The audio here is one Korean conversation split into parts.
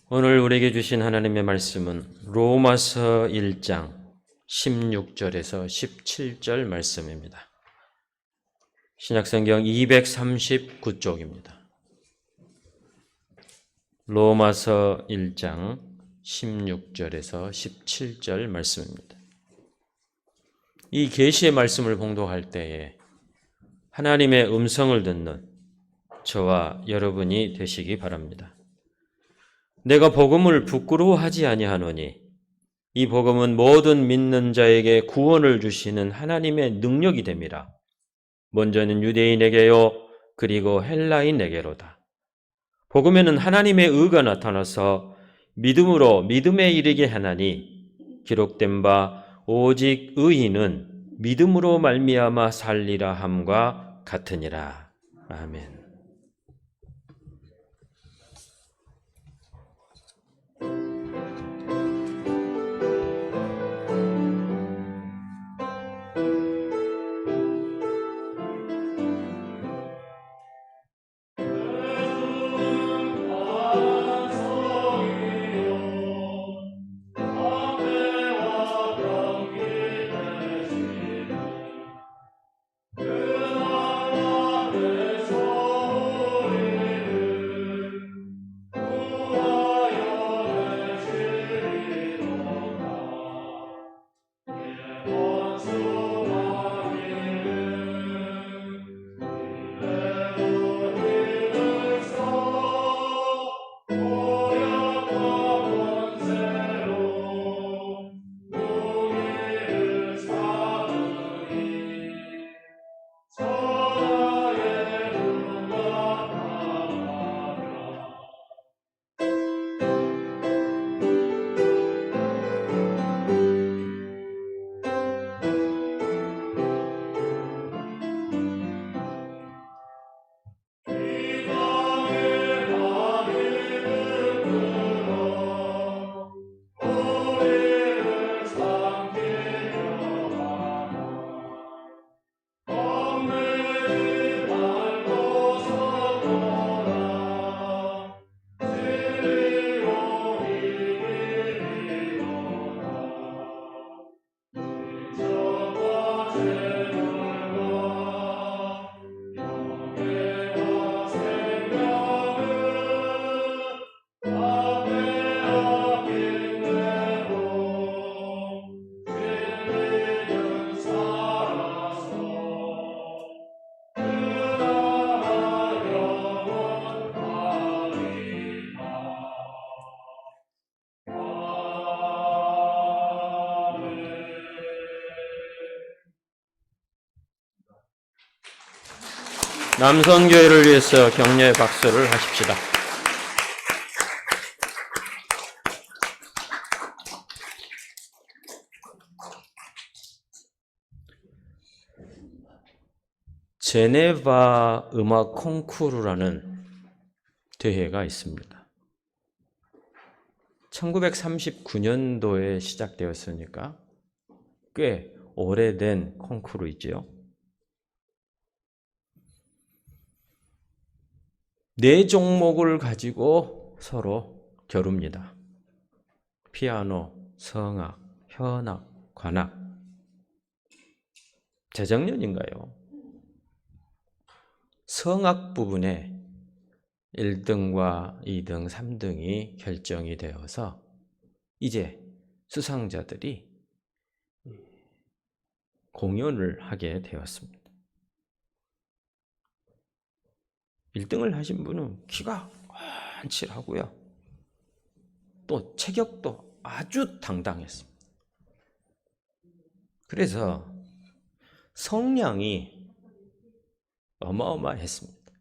오늘 우리에게 주신 하나님의 말씀은 로마서 1장 16절에서 17절 말씀입니다. 신약성경 239쪽입니다. 로마서 1장 16절에서 17절 말씀입니다. 이 계시의 말씀을 봉독할 때에 하나님의 음성을 듣는 저와 여러분이 되시기 바랍니다. 내가 복음을 부끄러워하지 아니하노니 이 복음은 모든 믿는 자에게 구원을 주시는 하나님의 능력이 됨이라. 먼저는 유대인에게요 그리고 헬라인에게로다. 복음에는 하나님의 의가 나타나서 믿음으로 믿음에 이르게 하나니 기록된 바 오직 의인은 믿음으로 말미암아 살리라 함과 같으니라. 아멘. 남성교회를 위해서 격려의 박수를 하십시다. 제네바 음악 콩쿠르라는 대회가 있습니다. 1939년도에 시작되었으니까 꽤 오래된 콩쿠르이지요. 4종목을 가지고 서로 겨룹니다. 피아노, 성악, 현악, 관악. 재작년인가요? 성악 부분에 1등과 2등, 3등이 결정이 되어서 이제 수상자들이 공연을 하게 되었습니다. 1등을 하신 분은 키가 훤칠하고요. 또 체격도 아주 당당했습니다. 그래서 성량이 어마어마했습니다.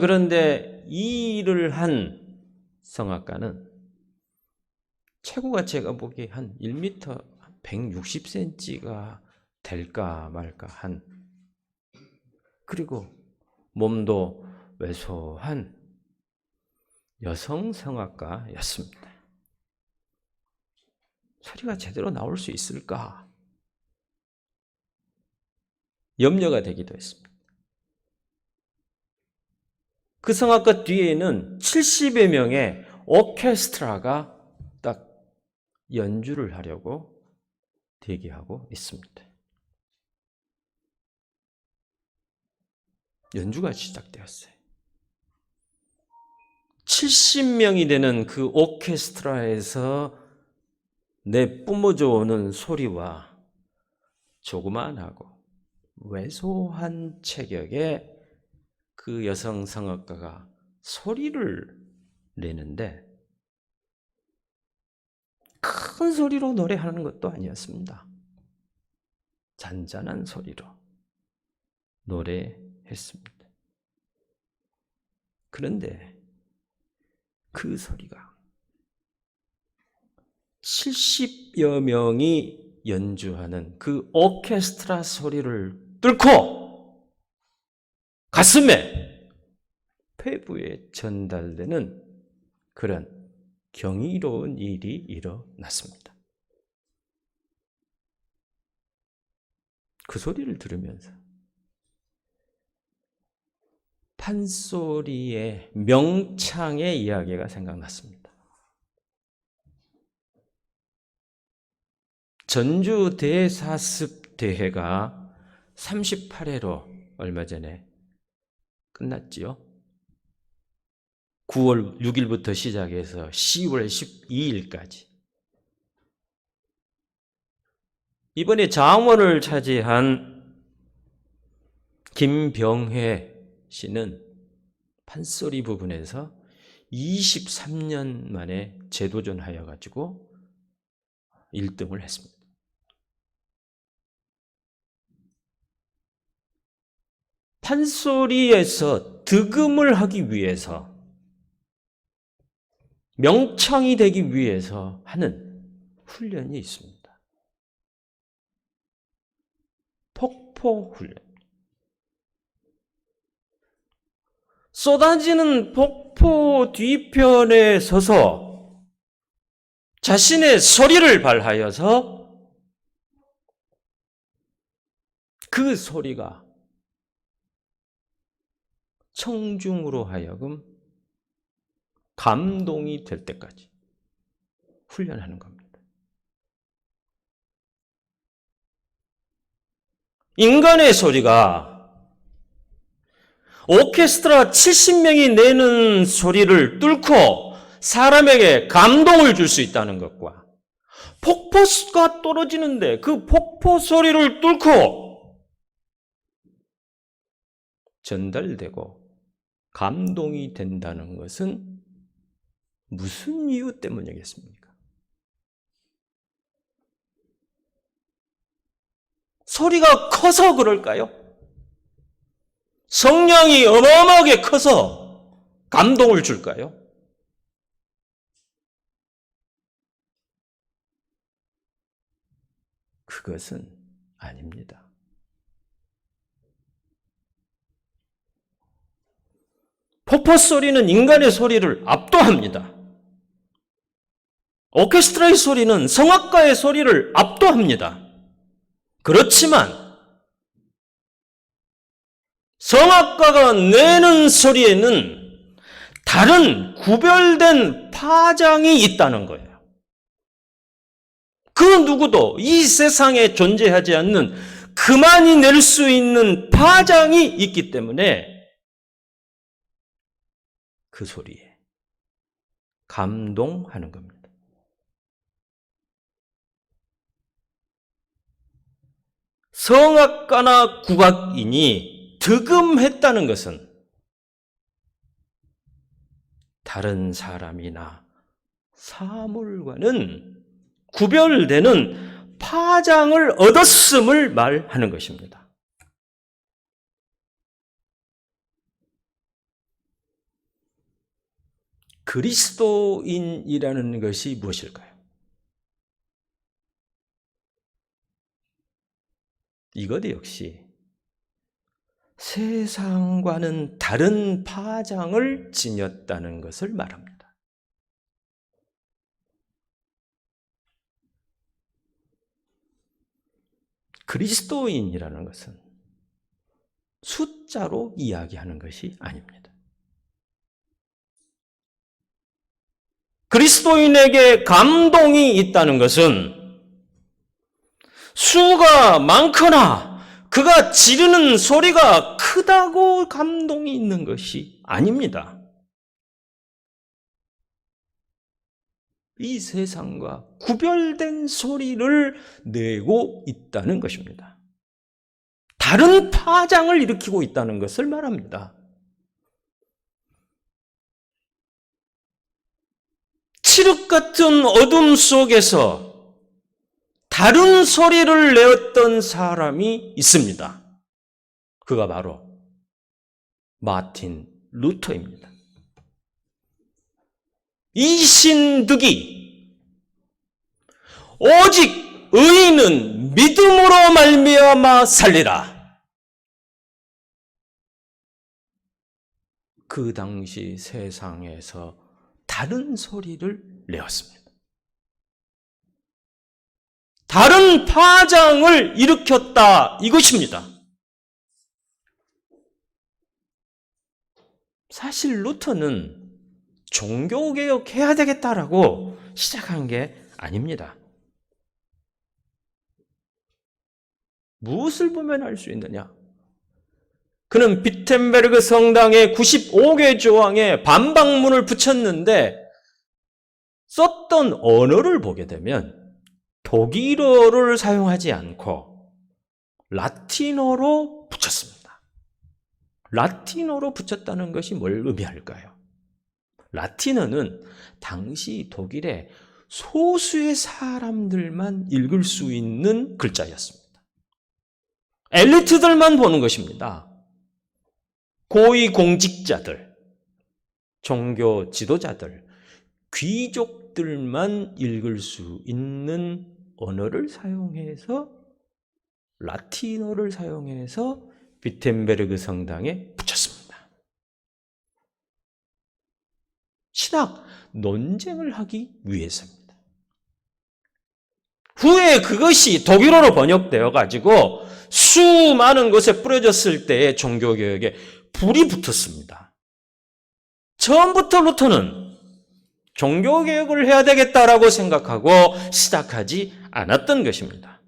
그런데 이 일을 한 성악가는 체구가 제가 보기에 한 1m 160cm가 될까 말까 한, 그리고 몸도 왜소한 여성 성악가였습니다. 소리가 제대로 나올 수 있을까 염려가 되기도 했습니다. 그 성악가 뒤에는 70여 명의 오케스트라가 딱 연주를 하려고 대기하고 있습니다. 연주가 시작되었어요. 70명이 되는 그 오케스트라에서 내뿜어져 오는 소리와 조그만하고 왜소한 체격의 그 여성 성악가가 소리를 내는데 큰 소리로 노래하는 것도 아니었습니다. 잔잔한 소리로 노래했습니다. 그런데 그 소리가 70여 명이 연주하는 그 오케스트라 소리를 뚫고 가슴에, 폐부에 전달되는 그런 경이로운 일이 일어났습니다. 그 소리를 들으면서 판소리의 명창의 이야기가 생각났습니다. 전주 대사습 대회가 38회로 얼마 전에 끝났지요. 9월 6일부터 시작해서 10월 12일까지. 이번에 장원을 차지한 김병회 씨는 판소리 부분에서 23년 만에 재도전하여 가지고 1등을 했습니다. 판소리에서 득음을 하기 위해서, 명창이 되기 위해서 하는 훈련이 있습니다. 폭포훈련. 쏟아지는 폭포 뒤편에 서서 자신의 소리를 발하여서 그 소리가 청중으로 하여금 감동이 될 때까지 훈련하는 겁니다. 인간의 소리가 오케스트라 70명이 내는 소리를 뚫고 사람에게 감동을 줄 수 있다는 것과 폭포가 떨어지는데 그 폭포 소리를 뚫고 전달되고 감동이 된다는 것은 무슨 이유 때문이겠습니까? 소리가 커서 그럴까요? 성량이 어마어마하게 커서 감동을 줄까요? 그것은 아닙니다. 폭포 소리는 인간의 소리를 압도합니다. 오케스트라의 소리는 성악가의 소리를 압도합니다. 그렇지만 성악가가 내는 소리에는 다른 구별된 파장이 있다는 거예요. 그 누구도 이 세상에 존재하지 않는 그만이 낼 수 있는 파장이 있기 때문에 그 소리에 감동하는 겁니다. 성악가나 국악인이 득음했다는 것은 다른 사람이나 사물과는 구별되는 파장을 얻었음을 말하는 것입니다. 그리스도인이라는 것이 무엇일까요? 이것 역시 세상과는 다른 파장을 지녔다는 것을 말합니다. 그리스도인이라는 것은 숫자로 이야기하는 것이 아닙니다. 그리스도인에게 감동이 있다는 것은 수가 많거나 그가 지르는 소리가 크다고 감동이 있는 것이 아닙니다. 이 세상과 구별된 소리를 내고 있다는 것입니다. 다른 파장을 일으키고 있다는 것을 말합니다. 칠흑 같은 어둠 속에서 다른 소리를 내었던 사람이 있습니다. 그가 바로 마틴 루터입니다. 이 신득이 오직 의인은 믿음으로 말미암아 살리라. 그 당시 세상에서 다른 소리를 내었습니다. 다른 파장을 일으켰다 이것입니다. 사실 루터는 종교개혁해야 되겠다라고 시작한 게 아닙니다. 무엇을 보면 알 수 있느냐? 그는 비텐베르그 성당에 95개 조항에 반박문을 붙였는데 썼던 언어를 보게 되면 독일어를 사용하지 않고 라틴어로 붙였습니다. 라틴어로 붙였다는 것이 뭘 의미할까요? 라틴어는 당시 독일의 소수의 사람들만 읽을 수 있는 글자였습니다. 엘리트들만 보는 것입니다. 고위공직자들, 종교 지도자들, 귀족들만 읽을 수 있는 언어를 사용해서 라틴어를 사용해서 비텐베르그 성당에 붙였습니다. 신학 논쟁을 하기 위해서입니다. 후에 그것이 독일어로 번역되어 가지고 수많은 곳에 뿌려졌을 때의 종교개혁에 불이 붙었습니다. 처음부터 루터는 종교개혁을 해야 되겠다라고 생각하고 시작하지 않았던 것입니다.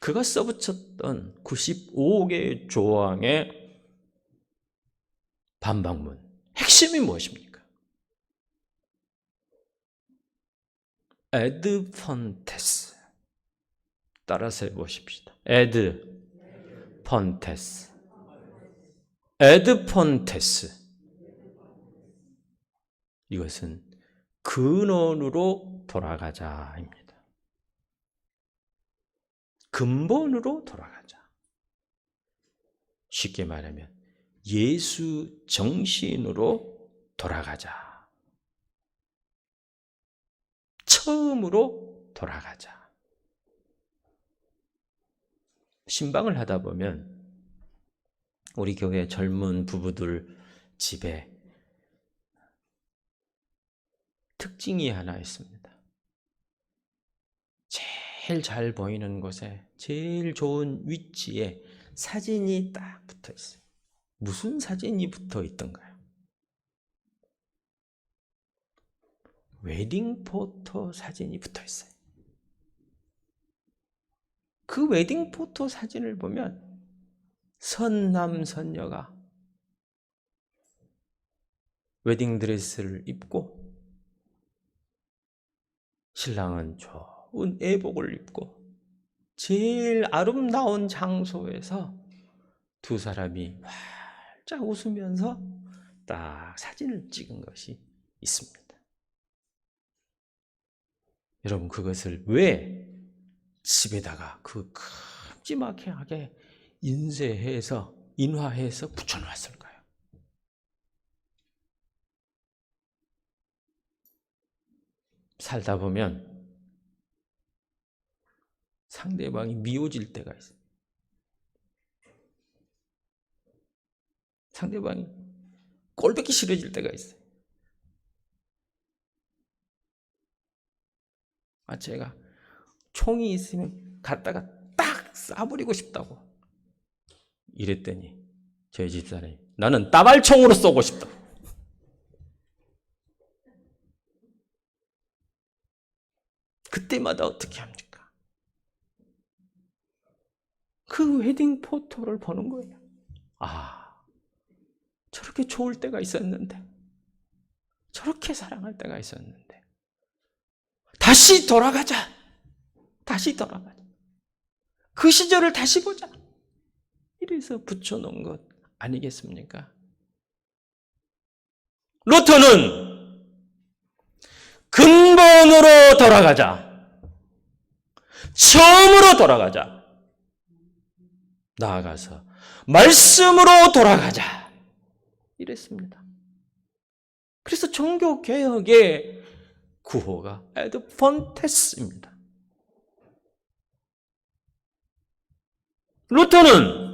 그가 써붙였던 95개의 조항의 반박문, 핵심이 무엇입니까? 에드 폰테스. 따라서 해보십시다. 에드 폰테스. 에드 폰테스. 이것은 근원으로 돌아가자입니다. 근본으로 돌아가자. 쉽게 말하면 예수 정신으로 돌아가자. 처음으로 돌아가자. 신방을 하다 보면 우리 교회 젊은 부부들 집에 특징이 하나 있습니다. 제일 잘 보이는 곳에 제일 좋은 위치에 사진이 딱 붙어 있어요. 무슨 사진이 붙어 있던가요? 웨딩 포토 사진이 붙어 있어요. 그 웨딩 포토 사진을 보면 선남 선녀가 웨딩 드레스를 입고 신랑은 좋은 애복을 입고 제일 아름다운 장소에서 두 사람이 활짝 웃으면서 딱 사진을 찍은 것이 있습니다. 여러분, 그것을 왜 집에다가 그 큼지막하게 인화해서 붙여놨을까요? 살다 보면 상대방이 미워질 때가 있어요. 상대방이 꼴보기 싫어질 때가 있어요. 제가 총이 있으면 갖다가 딱 쏴버리고 싶다고 이랬더니 저희 집사람이 나는 따발총으로 쏘고 싶다. 그때마다 어떻게 합니까? 그 웨딩 포토를 보는 거예요. 아, 저렇게 좋을 때가 있었는데, 저렇게 사랑할 때가 있었는데, 다시 돌아가자. 다시 돌아가자. 그 시절을 다시 보자. 이래서 붙여놓은 것 아니겠습니까? 루터는 근본으로 돌아가자. 처음으로 돌아가자. 나아가서 말씀으로 돌아가자. 이랬습니다. 그래서 종교개혁의 구호가 에드 폰테스입니다. 루터는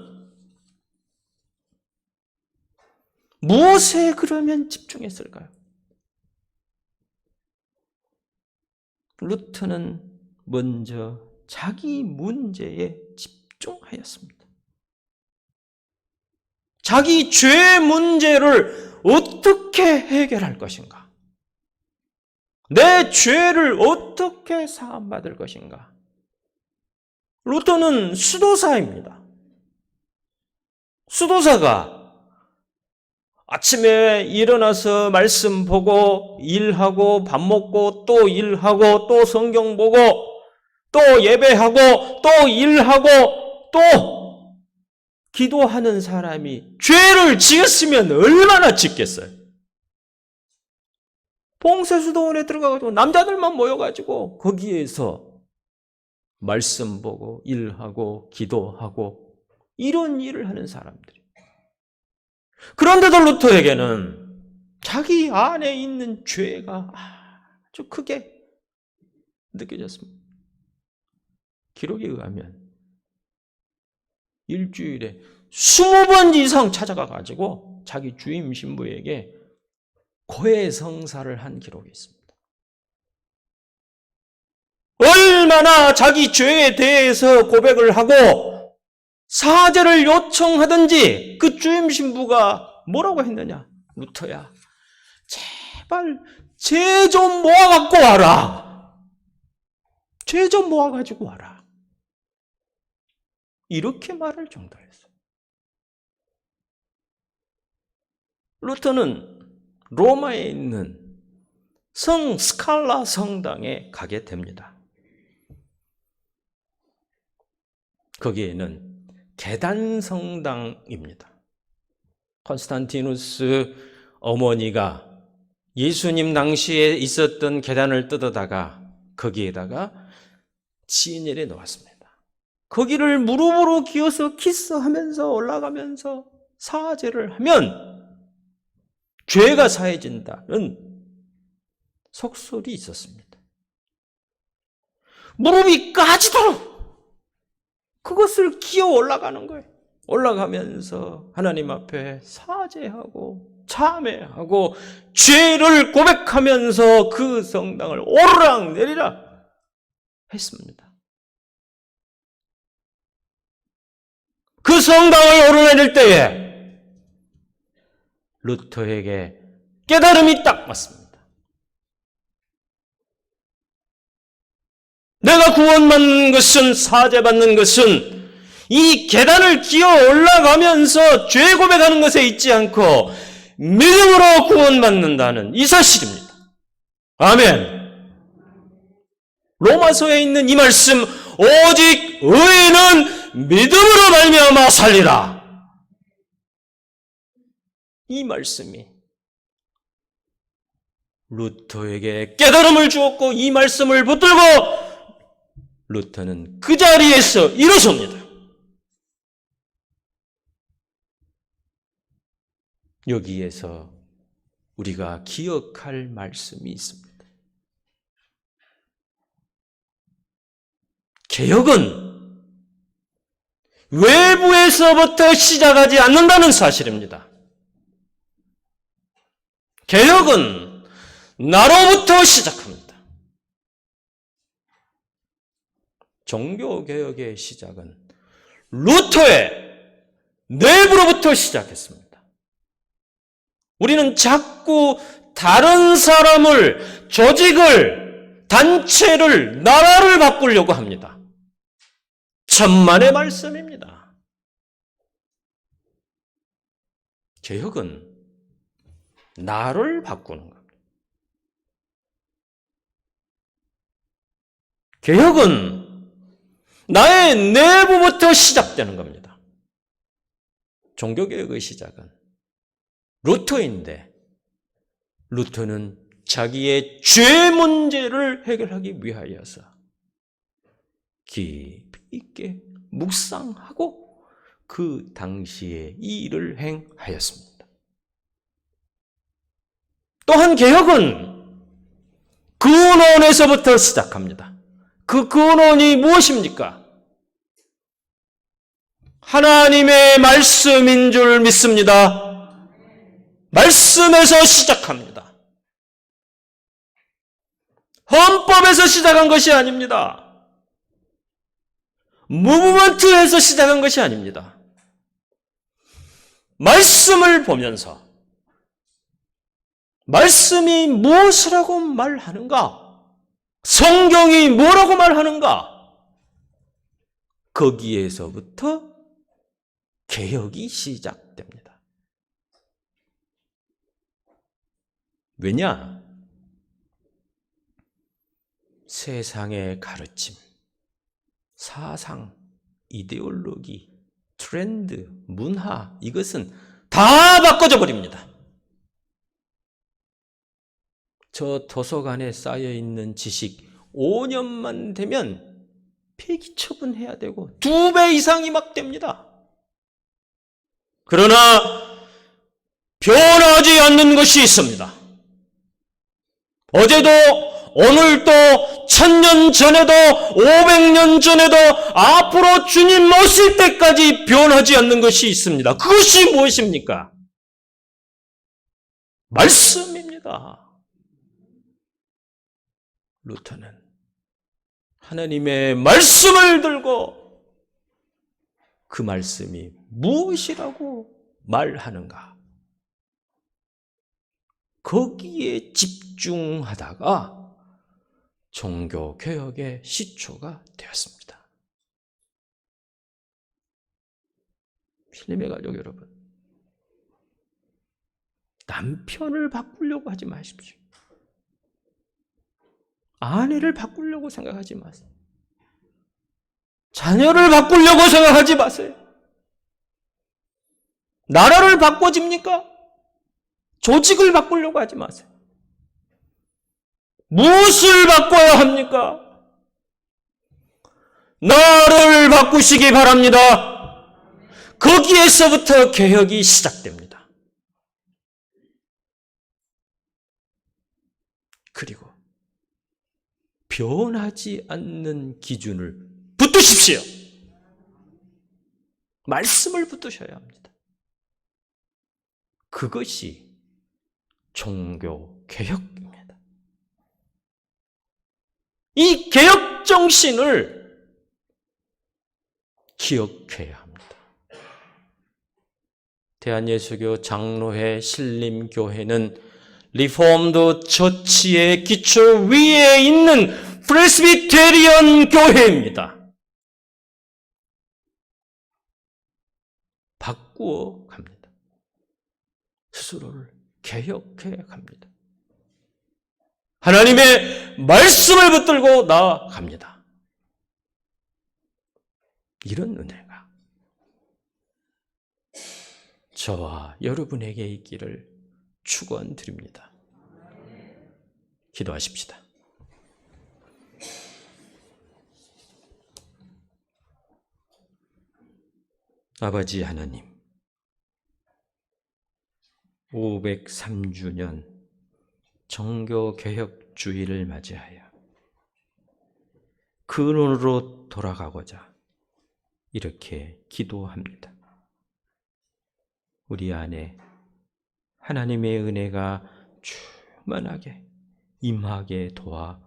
무엇에 그러면 집중했을까요? 루터는 먼저 자기 문제에 집중하였습니다. 자기 죄 문제를 어떻게 해결할 것인가? 내 죄를 어떻게 사함받을 것인가? 루터는 수도사입니다. 수도사가 아침에 일어나서 말씀 보고 일하고 밥 먹고 또 일하고 또 성경 보고 또 예배하고 또 일하고 또 기도하는 사람이 죄를 지었으면 얼마나 짓겠어요? 봉쇄수도원에 들어가가지고 남자들만 모여가지고 거기에서 말씀 보고 일하고 기도하고 이런 일을 하는 사람들이. 그런데도 루터에게는 자기 안에 있는 죄가 아주 크게 느껴졌습니다. 기록에 의하면 일주일에 20번 이상 찾아가가지고 자기 주임 신부에게 고해성사를 한 기록이 있습니다. 얼마나 자기 죄에 대해서 고백을 하고 사죄를 요청하든지 그 주임 신부가 뭐라고 했느냐? 루터야, 제발 죄 좀 모아갖고 와라. 죄 좀 모아가지고 와라. 이렇게 말할 정도였어요. 루터는 로마에 있는 성 스칼라 성당에 가게 됩니다. 거기에는 계단 성당입니다. 콘스탄티누스 어머니가 예수님 당시에 있었던 계단을 뜯어다가 거기에다가 진열해 놓았습니다. 거기를 무릎으로 기어서 키스하면서 올라가면서 사죄를 하면 죄가 사해진다는 속설이 있었습니다. 무릎이 까지도록 그것을 기어 올라가는 거예요. 올라가면서 하나님 앞에 사죄하고 참회하고 죄를 고백하면서 그 성당을 오르락 내리락 했습니다. 그 성당을 오르내릴 때에 루터에게 깨달음이 딱 왔습니다. 내가 구원받는 것은, 사죄받는 것은 이 계단을 기어 올라가면서 죄 고백하는 것에 있지 않고 믿음으로 구원받는다는 이 사실입니다. 아멘. 로마서에 있는 이 말씀, 오직 의인은 믿음으로 말미암아 살리라. 이 말씀이 루터에게 깨달음을 주었고 이 말씀을 붙들고 루터는 그 자리에서 일어섭니다. 여기에서 우리가 기억할 말씀이 있습니다. 개혁은 외부에서부터 시작하지 않는다는 사실입니다. 개혁은 나로부터 시작합니다. 종교개혁의 시작은 루터의 내부로부터 시작했습니다. 우리는 자꾸 다른 사람을, 조직을 단체를, 나라를 바꾸려고 합니다. 천만의 말씀입니다. 개혁은 나를 바꾸는 겁니다. 개혁은 나의 내부부터 시작되는 겁니다. 종교개혁의 시작은 루터인데, 루터는 자기의 죄 문제를 해결하기 위하여서 깊이 있게 묵상하고 그 당시에 이 일을 행하였습니다. 또한 개혁은 근원에서부터 시작합니다. 그 근원이 무엇입니까? 하나님의 말씀인 줄 믿습니다. 말씀에서 시작합니다. 헌법에서 시작한 것이 아닙니다. 무브먼트에서 시작한 것이 아닙니다. 말씀을 보면서 말씀이 무엇이라고 말하는가? 성경이 뭐라고 말하는가? 거기에서부터 개혁이 시작됩니다. 왜냐? 세상의 가르침, 사상, 이데올로기, 트렌드, 문화, 이것은 다 바꿔져 버립니다. 저 도서관에 쌓여있는 지식 5년만 되면 폐기 처분해야 되고 2배 이상이 막 됩니다. 그러나 변하지 않는 것이 있습니다. 어제도 오늘도 1000년 전에도 500년 전에도 앞으로 주님 오실 때까지 변하지 않는 것이 있습니다. 그것이 무엇입니까? 말씀입니다. 루터는 하나님의 말씀을 들고 그 말씀이 무엇이라고 말하는가? 거기에 집중하다가 종교개혁의 시초가 되었습니다. 필름의 가족 여러분, 남편을 바꾸려고 하지 마십시오. 아내를 바꾸려고 생각하지 마세요. 자녀를 바꾸려고 생각하지 마세요. 나라를 바꿔집니까? 조직을 바꾸려고 하지 마세요. 무엇을 바꿔야 합니까? 나를 바꾸시기 바랍니다. 거기에서부터 개혁이 시작됩니다. 그리고 변하지 않는 기준을 붙드십시오. 말씀을 붙드셔야 합니다. 그것이 종교개혁입니다. 이 개혁 정신을 기억해야 합니다. 대한예수교 장로회 신림교회는 리폼드 처치의 기초 위에 있는 프레스비테리언 교회입니다. 바꾸어 갑니다. 스스로를 개혁해 갑니다. 하나님의 말씀을 붙들고 나아갑니다. 이런 은혜가 저와 여러분에게 있기를 축원드립니다. 기도하십시다. 아버지 하나님, 503주년 종교개혁주의를 맞이하여 근원으로 돌아가고자 이렇게 기도합니다. 우리 안에 하나님의 은혜가 충만하게 임하게 도와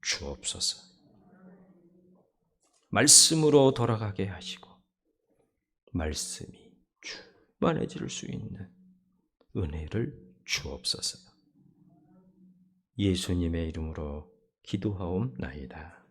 주옵소서. 말씀으로 돌아가게 하시고 말씀이 충만해질 수 있는 은혜를 주옵소서. 예수님의 이름으로 기도하옵나이다.